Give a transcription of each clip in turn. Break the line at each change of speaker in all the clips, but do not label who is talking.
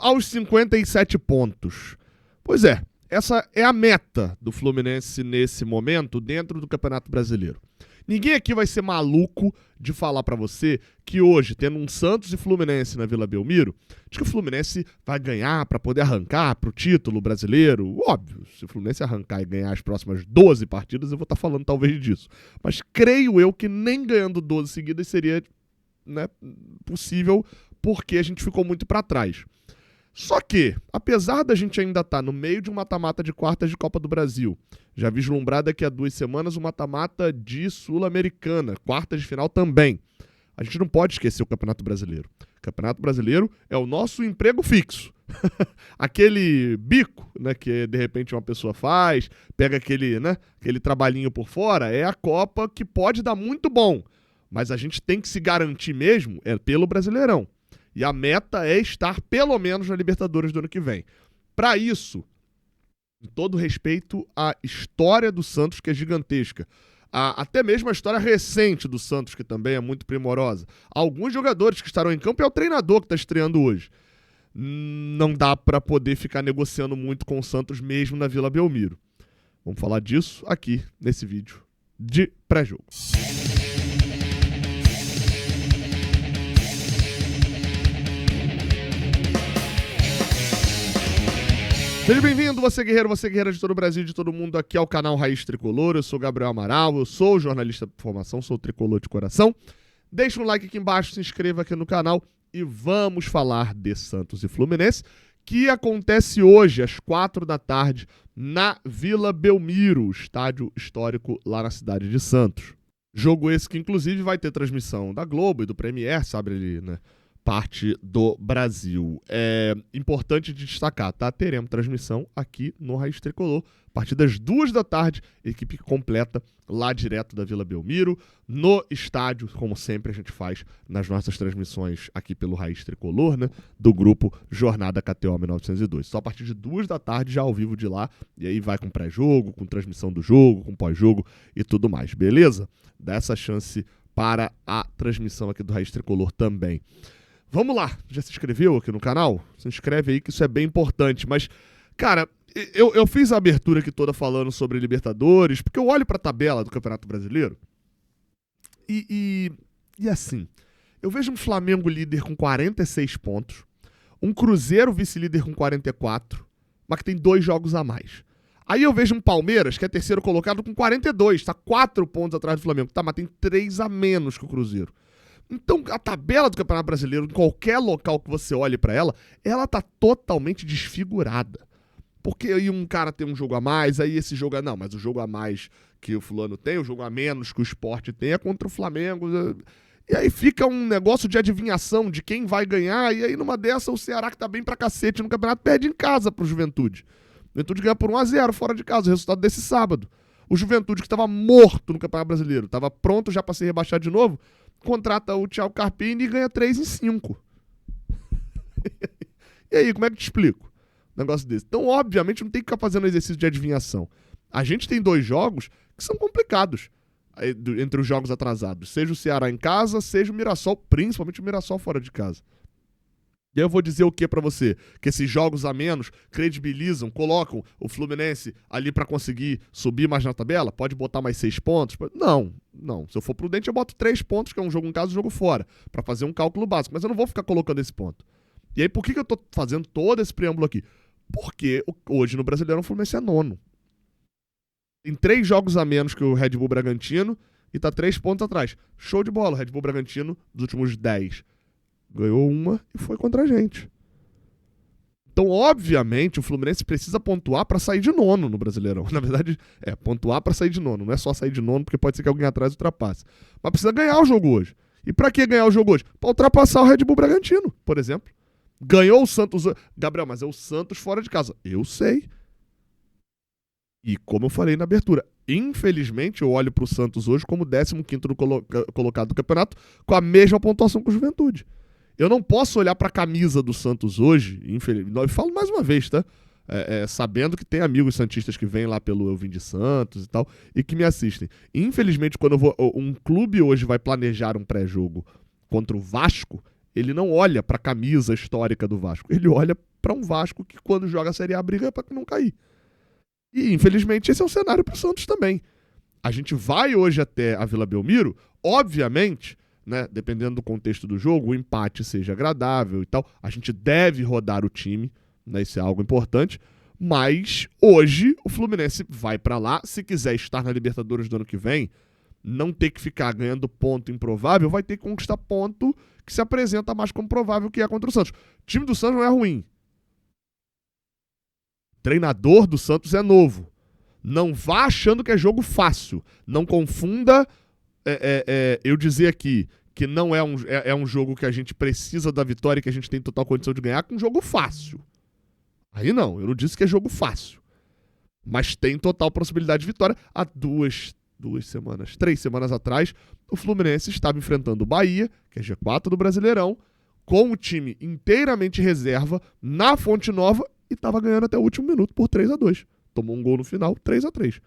Aos 57 pontos. Pois é, essa é a meta do Fluminense nesse momento dentro do Campeonato Brasileiro. Ninguém aqui vai ser maluco de falar pra você que hoje, tendo um Santos e Fluminense na Vila Belmiro, de que o Fluminense vai ganhar pra poder arrancar pro título brasileiro. Óbvio, se o Fluminense arrancar e ganhar as próximas 12 partidas, eu vou estar falando talvez disso. Mas creio eu que nem ganhando 12 seguidas seria, né, possível, porque a gente ficou muito pra trás. Só que, apesar da gente ainda estar no meio de um mata-mata de quartas de Copa do Brasil, já vislumbrar daqui a 2 semanas um mata-mata de Sul-Americana, quartas de final também, a gente não pode esquecer o Campeonato Brasileiro. O Campeonato Brasileiro é o nosso emprego fixo. Aquele bico, né, que de repente uma pessoa faz, pega aquele trabalhinho por fora, é a Copa que pode dar muito bom, mas a gente tem que se garantir mesmo pelo Brasileirão. E a meta é estar pelo menos na Libertadores do ano que vem. Para isso, em todo respeito à história do Santos, que é gigantesca, até mesmo a história recente do Santos, que também é muito primorosa, alguns jogadores que estarão em campo e é o treinador que está estreando hoje. Não dá para poder ficar negociando muito com o Santos mesmo na Vila Belmiro. Vamos falar disso aqui nesse vídeo de pré-jogo. Seja bem-vindo, você guerreira de todo o Brasil, de todo mundo, aqui ao canal Raiz Tricolor. Eu sou Gabriel Amaral, eu sou jornalista por formação, sou tricolor de coração. Deixa um like aqui embaixo, se inscreva aqui no canal e vamos falar de Santos e Fluminense, que acontece hoje às 4 da tarde na Vila Belmiro, estádio histórico lá na cidade de Santos. Jogo esse que inclusive vai ter transmissão da Globo e do Premier, sabe ali, né? Parte do Brasil. É importante de destacar, tá? Teremos transmissão aqui no Raiz Tricolor, a partir das 2 da tarde, equipe completa lá direto da Vila Belmiro, no estádio, como sempre a gente faz nas nossas transmissões aqui pelo Raiz Tricolor, né? Do grupo Jornada KTO 1902. Só a partir de 2 da tarde já ao vivo de lá, e aí vai com pré-jogo, com transmissão do jogo, com pós-jogo e tudo mais, beleza? Dá essa chance para a transmissão aqui do Raiz Tricolor também. Vamos lá, já se inscreveu aqui no canal? Se inscreve aí que isso é bem importante, mas, cara, eu fiz a abertura aqui toda falando sobre Libertadores, porque eu olho pra tabela do Campeonato Brasileiro e assim, eu vejo um Flamengo líder com 46 pontos, um Cruzeiro vice-líder com 44, mas que tem 2 jogos a mais. Aí eu vejo um Palmeiras, que é terceiro colocado, com 42, tá 4 pontos atrás do Flamengo, tá, mas tem 3 a menos que o Cruzeiro. Então, a tabela do Campeonato Brasileiro, em qualquer local que você olhe pra ela, ela tá totalmente desfigurada. Porque aí um cara tem um jogo a mais, aí esse jogo não, mas o jogo a mais que o fulano tem, o jogo a menos que o Sport tem é contra o Flamengo. E aí fica um negócio de adivinhação de quem vai ganhar, e aí numa dessa o Ceará, que tá bem pra cacete no campeonato, perde em casa pro Juventude. O Juventude ganha por 1-0 fora de casa, o resultado desse sábado. O Juventude, que estava morto no Campeonato Brasileiro, estava pronto já para ser rebaixado de novo, contrata o Thiago Carpini e ganha 3 em 5. E aí, como é que te explico um negócio desse? Então, obviamente, não tem que ficar fazendo exercício de adivinhação. A gente tem 2 jogos que são complicados entre os jogos atrasados. Seja o Ceará em casa, seja o Mirassol, principalmente o Mirassol fora de casa. E aí eu vou dizer o que pra você? Que esses jogos a menos credibilizam, colocam o Fluminense ali pra conseguir subir mais na tabela? Pode botar mais 6 pontos? Não. Se eu for prudente, eu boto 3 pontos, que é um jogo em casa e um jogo fora, pra fazer um cálculo básico. Mas eu não vou ficar colocando esse ponto. E aí, por que eu tô fazendo todo esse preâmbulo aqui? Porque hoje no Brasileirão o Fluminense é 9º. Tem 3 jogos a menos que o Red Bull Bragantino e tá 3 pontos atrás. Show de bola, o Red Bull Bragantino dos últimos 10. Ganhou uma e foi contra a gente. Então, obviamente, o Fluminense precisa pontuar para sair de 9º no Brasileirão. Na verdade, pontuar para sair de 9º. Não é só sair de 9º, porque pode ser que alguém atrás ultrapasse. Mas precisa ganhar o jogo hoje. E para que ganhar o jogo hoje? Para ultrapassar o Red Bull Bragantino, por exemplo. Ganhou o Santos... Gabriel, mas é o Santos fora de casa. Eu sei. E como eu falei na abertura, infelizmente eu olho para o Santos hoje como 15º colocado do campeonato, com a mesma pontuação que o Juventude. Eu não posso olhar para a camisa do Santos hoje, infelizmente, eu falo mais uma vez, tá? Sabendo que tem amigos santistas que vêm lá pelo Eu Vim de Santos e tal, e que me assistem. Infelizmente, quando um clube hoje vai planejar um pré-jogo contra o Vasco, Ele não olha para a camisa histórica do Vasco. Ele olha para um Vasco que, quando joga a Série A, briga para não cair. E, infelizmente, esse é o cenário para o Santos também. A gente vai hoje até a Vila Belmiro, obviamente, né, dependendo do contexto do jogo, o empate seja agradável e tal. A gente deve rodar o time, né, isso é algo importante. Mas hoje o Fluminense vai para lá. Se quiser estar na Libertadores do ano que vem, não ter que ficar ganhando ponto improvável, vai ter que conquistar ponto que se apresenta mais como provável, que é contra o Santos. O time do Santos não é ruim. O treinador do Santos é novo. Não vá achando que é jogo fácil. Não confunda eu dizer aqui que não é um jogo que a gente precisa da vitória e que a gente tem total condição de ganhar com um jogo fácil. Aí não, eu não disse que é jogo fácil. Mas tem total possibilidade de vitória. Há 3 semanas atrás, o Fluminense estava enfrentando o Bahia, que é G4 do Brasileirão, com o time inteiramente reserva, na Fonte Nova, e estava ganhando até o último minuto por 3-2. Tomou um gol no final, 3-3.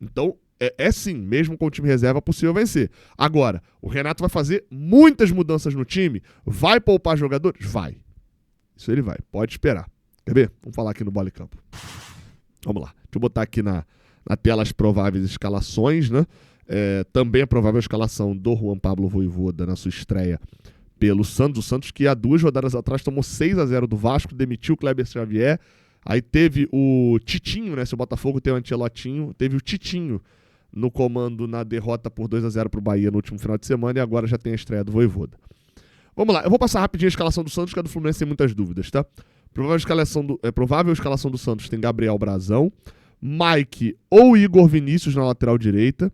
Então, é sim, mesmo com o time reserva, possível vencer. Agora, o Renato vai fazer muitas mudanças no time? Vai poupar jogadores? Vai. Isso ele vai, pode esperar. Quer ver? Vamos falar aqui no Bola e Campo. Vamos lá. Deixa eu botar aqui na tela as prováveis escalações, né? Também a provável escalação do Juan Pablo Vojvoda na sua estreia pelo Santos. O Santos que há 2 rodadas atrás tomou 6-0 do Vasco, demitiu o Kleber Xavier. Aí teve o Titinho, né? Se o Botafogo tem o Ancelotinho, teve o Titinho no comando na derrota por 2-0 pro Bahia no último final de semana, e agora já tem a estreia do Vojvoda. Vamos lá, eu vou passar rapidinho a escalação do Santos, que a do Fluminense tem muitas dúvidas, tá? Provável escalação do Santos tem Gabriel Brazão, Mike ou Igor Vinícius na lateral direita,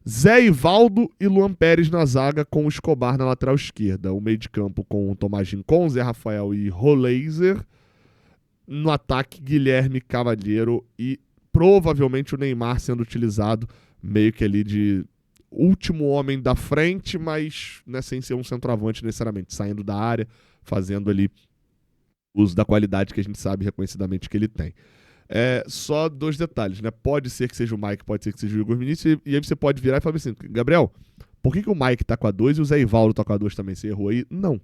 Zé Ivaldo e Luan Pérez na zaga, com o Escobar na lateral esquerda. O meio de campo com o Tomás Rincon, Zé Rafael e Roleiser. No ataque, Guilherme Cavalheiro e provavelmente o Neymar sendo utilizado meio que ali de último homem da frente, mas, né, sem ser um centroavante necessariamente, saindo da área, fazendo ali uso da qualidade que a gente sabe reconhecidamente que ele tem. Só 2 detalhes, né? Pode ser que seja o Mike, pode ser que seja o Igor Vinícius, e aí você pode virar e falar assim, Gabriel, por que o Mike tá com a 2 e o Zé Ivaldo tá com a 2 também? Você errou aí? Não.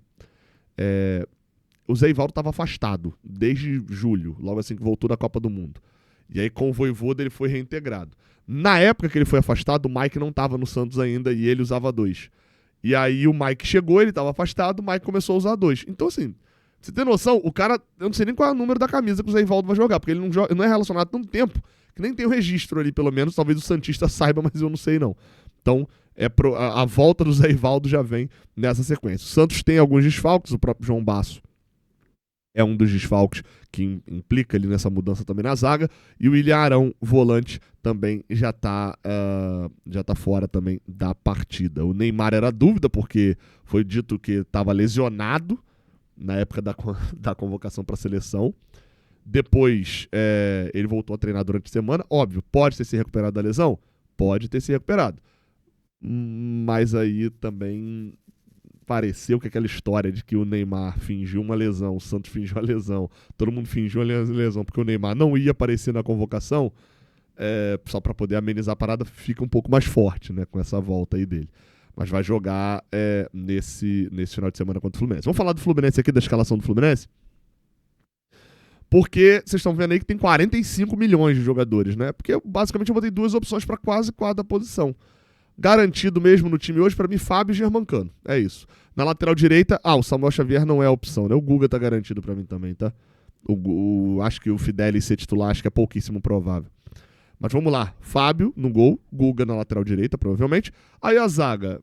O Zé Ivaldo estava afastado desde julho, logo assim que voltou da Copa do Mundo. E aí com o Vojvoda ele foi reintegrado. Na época que ele foi afastado, o Mike não estava no Santos ainda e ele usava 2. E aí o Mike chegou, ele estava afastado, o Mike começou a usar 2. Então assim, você tem noção, o cara, eu não sei nem qual é o número da camisa que o Zé Ivaldo vai jogar, porque ele não é relacionado há tanto tempo, que nem tem o registro ali, pelo menos, talvez o Santista saiba, mas eu não sei não. Então, a volta do Zé Ivaldo já vem nessa sequência. O Santos tem alguns desfalques, o próprio João Basso é um dos desfalques que implica ali nessa mudança também na zaga, e o William Arão, volante, também já tá fora também da partida. O Neymar era dúvida, porque foi dito que estava lesionado na época da convocação para a seleção. Depois ele voltou a treinar durante a semana. Óbvio, pode ter se recuperado da lesão? Pode ter se recuperado. Mas aí também pareceu que aquela história de que o Neymar fingiu uma lesão, o Santos fingiu uma lesão, todo mundo fingiu uma lesão porque o Neymar não ia aparecer na convocação, só para poder amenizar a parada, fica um pouco mais forte, né, com essa volta aí dele. Mas vai jogar nesse final de semana contra o Fluminense. Vamos falar do Fluminense aqui, da escalação do Fluminense? Porque vocês estão vendo aí que tem 45 milhões de jogadores, né? Porque basicamente eu botei 2 opções para quase cada posição. Garantido mesmo no time hoje, para mim, Fábio e Germancano. É isso. Na lateral direita, o Samuel Xavier não é a opção, né? O Guga tá garantido para mim também, tá? Acho que o Fidelis ser titular, acho que é pouquíssimo provável. Mas vamos lá. Fábio no gol, Guga na lateral direita, provavelmente. Aí a zaga,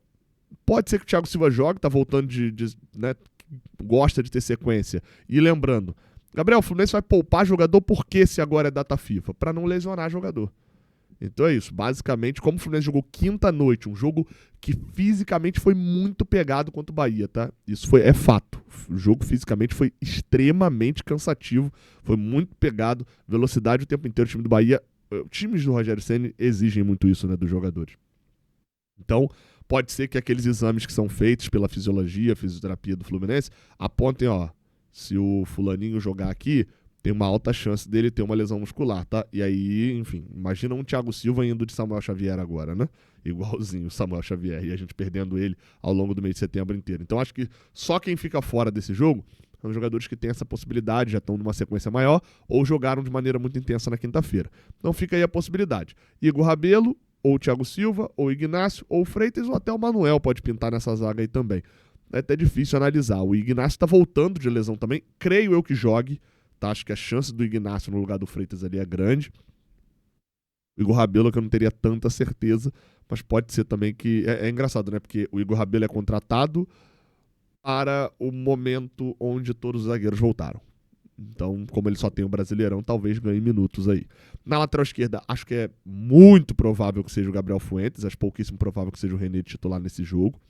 pode ser que o Thiago Silva jogue, tá voltando né, gosta de ter sequência. E lembrando, Gabriel, o Fluminense vai poupar jogador porque se agora é data FIFA? Para não lesionar jogador. Então é isso, basicamente, como o Fluminense jogou quinta-noite, um jogo que fisicamente foi muito pegado contra o Bahia, tá? Isso é fato. O jogo fisicamente foi extremamente cansativo, foi muito pegado, velocidade o tempo inteiro. O time do Bahia, os times do Rogério Ceni exigem muito isso, né, dos jogadores. Então, pode ser que aqueles exames que são feitos pela fisiologia, fisioterapia do Fluminense, apontem, se o fulaninho jogar aqui, tem uma alta chance dele ter uma lesão muscular, tá? E aí, enfim, imagina um Thiago Silva indo de Samuel Xavier agora, né? Igualzinho o Samuel Xavier, e a gente perdendo ele ao longo do mês de setembro inteiro. Então acho que só quem fica fora desse jogo são jogadores que têm essa possibilidade, já estão numa sequência maior, ou jogaram de maneira muito intensa na quinta-feira. Então fica aí a possibilidade. Igor Rabelo, ou Thiago Silva, ou Ignacio, ou Freitas, ou até o Manuel pode pintar nessa zaga aí também. É até difícil analisar. O Ignacio está voltando de lesão também, creio eu que jogue. Tá, acho que a chance do Ignacio no lugar do Freitas ali é grande. O Igor Rabelo que eu não teria tanta certeza, mas pode ser também que... É engraçado, né? Porque o Igor Rabelo é contratado para o momento onde todos os zagueiros voltaram. Então, como ele só tem o Brasileirão, talvez ganhe minutos aí. Na lateral esquerda, acho que é muito provável que seja o Gabriel Fuentes, acho pouquíssimo provável que seja o René titular nesse jogo.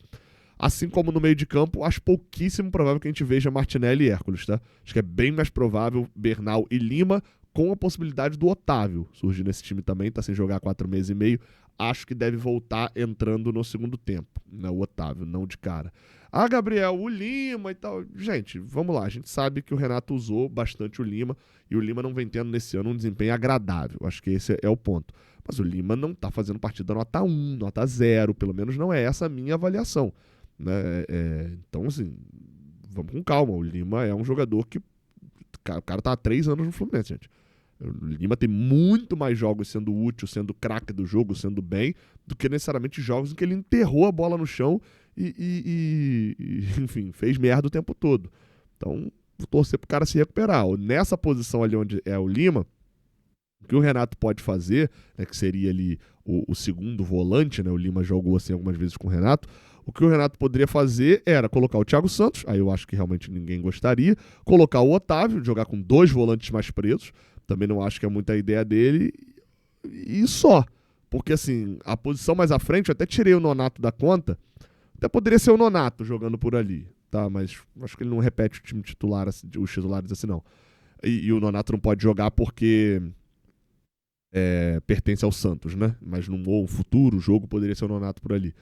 Assim como no meio de campo, acho pouquíssimo provável que a gente veja Martinelli e Hércules, tá? Acho que é bem mais provável Bernal e Lima, com a possibilidade do Otávio surgir nesse time também, tá sem jogar há 4 meses e meio. Acho que deve voltar entrando no segundo tempo, né? O Otávio, não de cara. Ah, Gabriel, o Lima e tal. Gente, vamos lá, a gente sabe que o Renato usou bastante o Lima, e o Lima não vem tendo nesse ano um desempenho agradável. Acho que esse é o ponto. Mas o Lima não tá fazendo partida nota 1, nota 0, pelo menos não é essa a minha avaliação. Né? Então, assim, vamos com calma. O Lima é um jogador que... O cara tá há 3 anos no Fluminense, gente. O Lima tem muito mais jogos sendo útil, sendo craque do jogo, sendo bem, do que necessariamente jogos em que ele enterrou a bola no chão e enfim, fez merda o tempo todo. Então, vou torcer pro cara se recuperar. Nessa posição ali onde é o Lima, o que o Renato pode fazer, né, que seria ali o segundo volante, né, o Lima jogou assim algumas vezes com o Renato, o que o Renato poderia fazer era colocar o Thiago Santos, aí eu acho que realmente ninguém gostaria, colocar o Otávio, jogar com 2 volantes mais presos, também não acho que é muita ideia dele, e só. Porque assim, a posição mais à frente, eu até tirei o Nonato da conta, até poderia ser o Nonato jogando por ali, tá? Mas acho que ele não repete o time titular, os titulares assim não. E o Nonato não pode jogar porque... pertence ao Santos, né? Mas num futuro jogo poderia ser o Nonato por ali.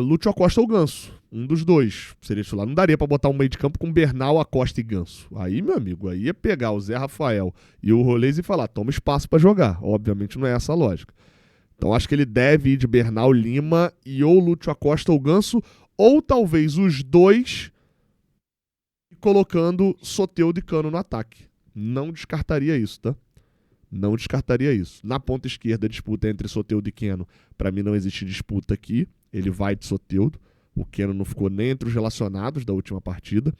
Lúcio Acosta ou Ganso, um dos dois seria titular. Não daria pra botar um meio de campo com Bernal, Acosta e Ganso. Aí, meu amigo, aí ia pegar o Zé Rafael e o Rolês e falar, toma espaço pra jogar. Obviamente não é essa a lógica. Então acho que ele deve ir de Bernal, Lima e ou Lúcio Acosta ou Ganso, ou talvez os dois colocando Soteldo e Cano no ataque. Não descartaria isso, tá? Não descartaria isso. Na ponta esquerda, a disputa entre Soteldo e Keno. Para mim não existe disputa aqui. Ele vai de Soteldo. O Keno não ficou nem entre os relacionados da última partida.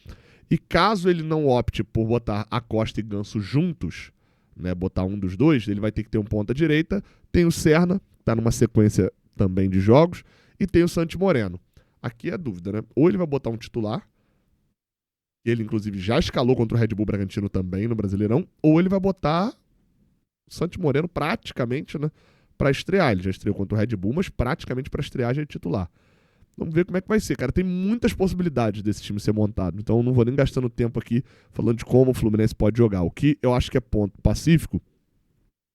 E caso ele não opte por botar Acosta e Ganso juntos, né, botar um dos dois, ele vai ter que ter um ponta direita. Tem o Serna, que tá numa sequência também de jogos. E tem o Santi Moreno. Aqui é a dúvida, né? Ou ele vai botar um titular, ele inclusive já escalou contra o Red Bull Bragantino também no Brasileirão, ou ele vai botar Santi Moreno praticamente, né, para estrear. Ele já estreou contra o Red Bull, mas praticamente para estrear já é titular. Vamos ver como é que vai ser, cara. Tem muitas possibilidades desse time ser montado. Então eu não vou nem gastando tempo aqui falando de como o Fluminense pode jogar. O que eu acho que é ponto pacífico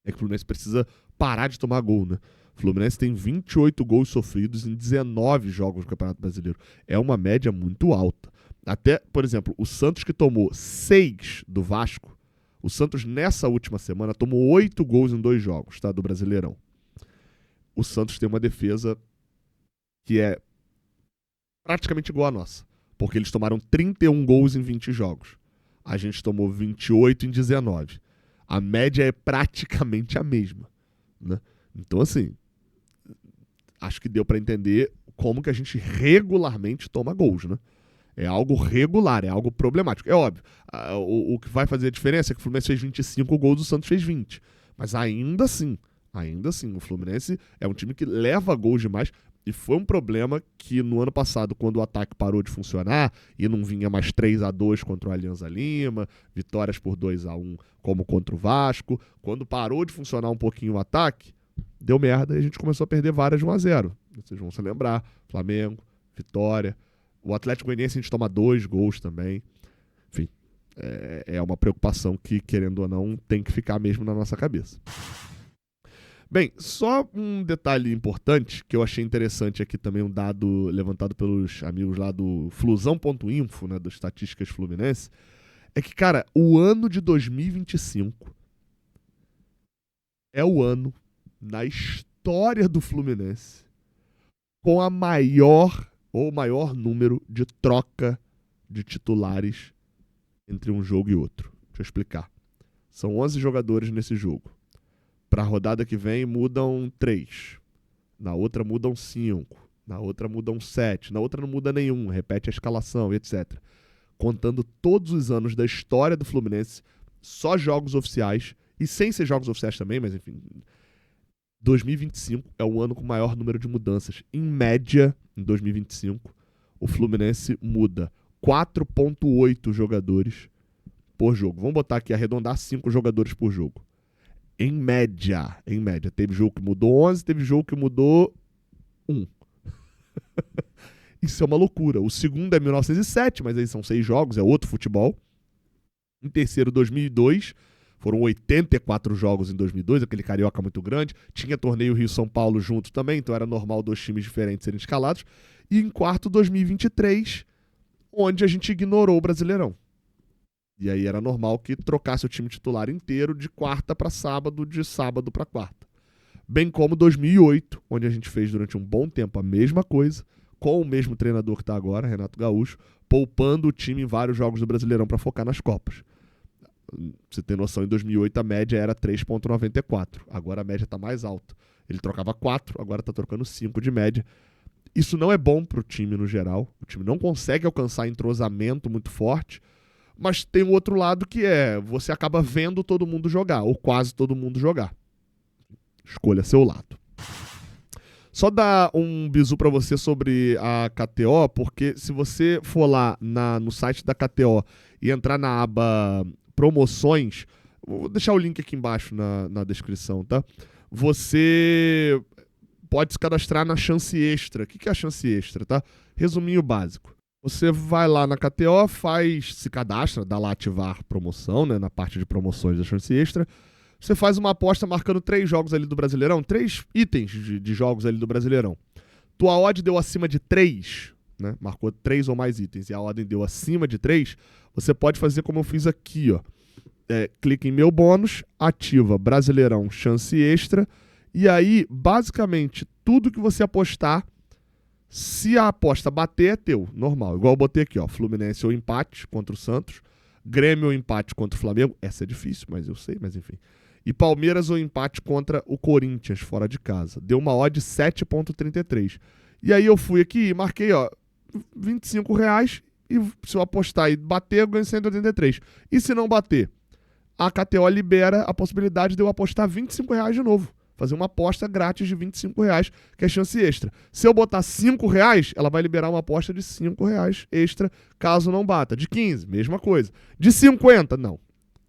é que o Fluminense precisa parar de tomar gol, né? O Fluminense tem 28 gols sofridos em 19 jogos do Campeonato Brasileiro. É uma média muito alta. Até, por exemplo, o Santos que tomou 6 do Vasco, o Santos, nessa última semana, tomou 8 gols em 2 jogos, tá? Do Brasileirão. O Santos tem uma defesa que é praticamente igual à nossa. Porque eles tomaram 31 gols em 20 jogos. A gente tomou 28 em 19. A média é praticamente a mesma, né? Então, assim, acho que deu pra entender como que a gente regularmente toma gols, né? É algo regular, é algo problemático. É óbvio, o que vai fazer a diferença é que o Fluminense fez 25 gols, o Santos fez 20. Mas ainda assim, o Fluminense é um time que leva gols demais. E foi um problema que no ano passado, quando o ataque parou de funcionar e não vinha mais 3-2 contra o Alianza Lima, vitórias por 2-1 como contra o Vasco, quando parou de funcionar um pouquinho o ataque, deu merda e a gente começou a perder várias de 1-0. Vocês vão se lembrar, Flamengo, Vitória... O Atlético Goianiense a gente toma 2 gols também. Enfim, é uma preocupação que, querendo ou não, tem que ficar mesmo na nossa cabeça. Bem, só um detalhe importante que eu achei interessante aqui também, um dado levantado pelos amigos lá do Flusão.info, né, das estatísticas Fluminense, é que, cara, o ano de 2025 é o ano na história do Fluminense com a maior ou maior número de troca de titulares entre um jogo e outro. Deixa eu explicar. São 11 jogadores nesse jogo. Para a rodada que vem mudam 3. Na outra mudam 5. Na outra mudam 7. Na outra não muda nenhum. Repete a escalação e etc. Contando todos os anos da história do Fluminense, só jogos oficiais, e sem ser jogos oficiais também, mas enfim, 2025 é o ano com o maior número de mudanças. Em média, em 2025, o Fluminense muda 4,8 jogadores por jogo. Vamos botar aqui, arredondar 5 jogadores por jogo. Em média. Teve jogo que mudou 11, teve jogo que mudou 1. Isso é uma loucura. O segundo é 1907, mas aí são 6 jogos, é outro futebol. Em terceiro, 2002. Foram 84 jogos em 2002, aquele carioca muito grande. Tinha torneio Rio-São Paulo junto também, então era normal 2 times diferentes serem escalados. E em quarto, 2023, onde a gente ignorou o Brasileirão. E aí era normal que trocasse o time titular inteiro de quarta para sábado, de sábado para quarta. Bem como 2008, onde a gente fez durante um bom tempo a mesma coisa, com o mesmo treinador que está agora, Renato Gaúcho, poupando o time em vários jogos do Brasileirão para focar nas Copas. Você tem noção, em 2008 a média era 3,94. Agora a média está mais alta. Ele trocava 4, agora está trocando 5 de média. Isso não é bom para o time no geral. O time não consegue alcançar entrosamento muito forte. Mas tem um outro lado que é, você acaba vendo todo mundo jogar, ou quase todo mundo jogar. Escolha seu lado. Só dar um bizu para você sobre a KTO, porque se você for lá no site da KTO e entrar na aba promoções, vou deixar o link aqui embaixo na descrição, tá? Você pode se cadastrar na chance extra. O que é a chance extra, tá? Resuminho básico. Você vai lá na KTO, se cadastra, dá lá ativar promoção, né, na parte de promoções da chance extra. Você faz uma aposta marcando 3 jogos ali do Brasileirão, 3 itens de jogos ali do Brasileirão. Tua odd deu acima de 3, né, marcou 3 ou mais itens, e a odd deu acima de 3, você pode fazer como eu fiz aqui, ó. Clica em meu bônus, ativa Brasileirão chance extra, e aí, basicamente, tudo que você apostar, se a aposta bater, é teu, normal. Igual eu botei aqui, ó, Fluminense ou empate contra o Santos, Grêmio ou empate contra o Flamengo, essa é difícil, mas eu sei, mas enfim. E Palmeiras ou empate contra o Corinthians, fora de casa. Deu uma odd 7,33. E aí eu fui aqui e marquei, ó, R$25, e se eu apostar e bater, eu ganho 183. E se não bater, a KTO libera a possibilidade de eu apostar R$25 de novo. Fazer uma aposta grátis de R$25, que é chance extra. Se eu botar R$5, ela vai liberar uma aposta de R$5 extra, caso não bata. De 15, mesma coisa. De 50, não.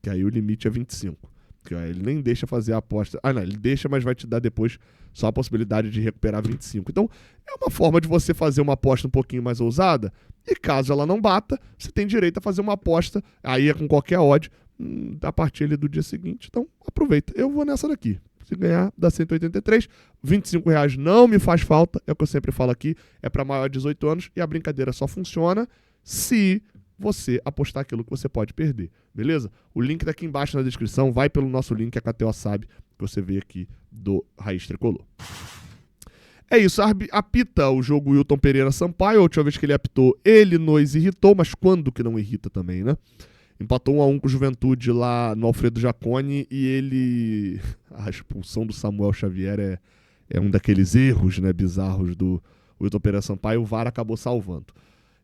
Que aí o limite é 25. Que aí ele nem deixa fazer a aposta. Ah, não, ele deixa, mas vai te dar depois só a possibilidade de recuperar 25. Então, é uma forma de você fazer uma aposta um pouquinho mais ousada. E caso ela não bata, você tem direito a fazer uma aposta, aí é com qualquer odd, a partir ali do dia seguinte. Então, aproveita. Eu vou nessa daqui. Se ganhar, dá 183. R$25 não me faz falta, é o que eu sempre falo aqui, é para maior de 18 anos e a brincadeira só funciona se você apostar aquilo que você pode perder, beleza? O link tá aqui embaixo na descrição, vai pelo nosso link, a KTO sabe, que você vê aqui do Raiz Tricolor. É isso, apita o jogo Wilton Pereira Sampaio, a última vez que ele apitou, ele nos irritou, mas quando que não irrita também, né? Empatou 1-1 com o Juventude lá no Alfredo Jaconi e ele... A expulsão do Samuel Xavier é um daqueles erros, né, bizarros do Wilton Pereira Sampaio. O VAR acabou salvando.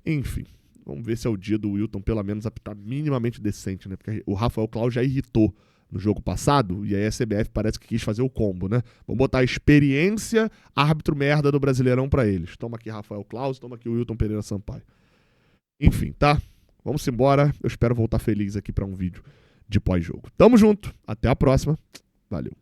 Enfim, vamos ver se é o dia do Wilton pelo menos apitar minimamente decente, né? Porque o Rafael Claus já irritou no jogo passado e aí a CBF parece que quis fazer o combo, né? Vamos botar a experiência árbitro merda do Brasileirão pra eles. Toma aqui Rafael Claus, toma aqui o Wilton Pereira Sampaio. Enfim, tá? Vamos embora. Eu espero voltar feliz aqui para um vídeo de pós-jogo. Tamo junto. Até a próxima. Valeu.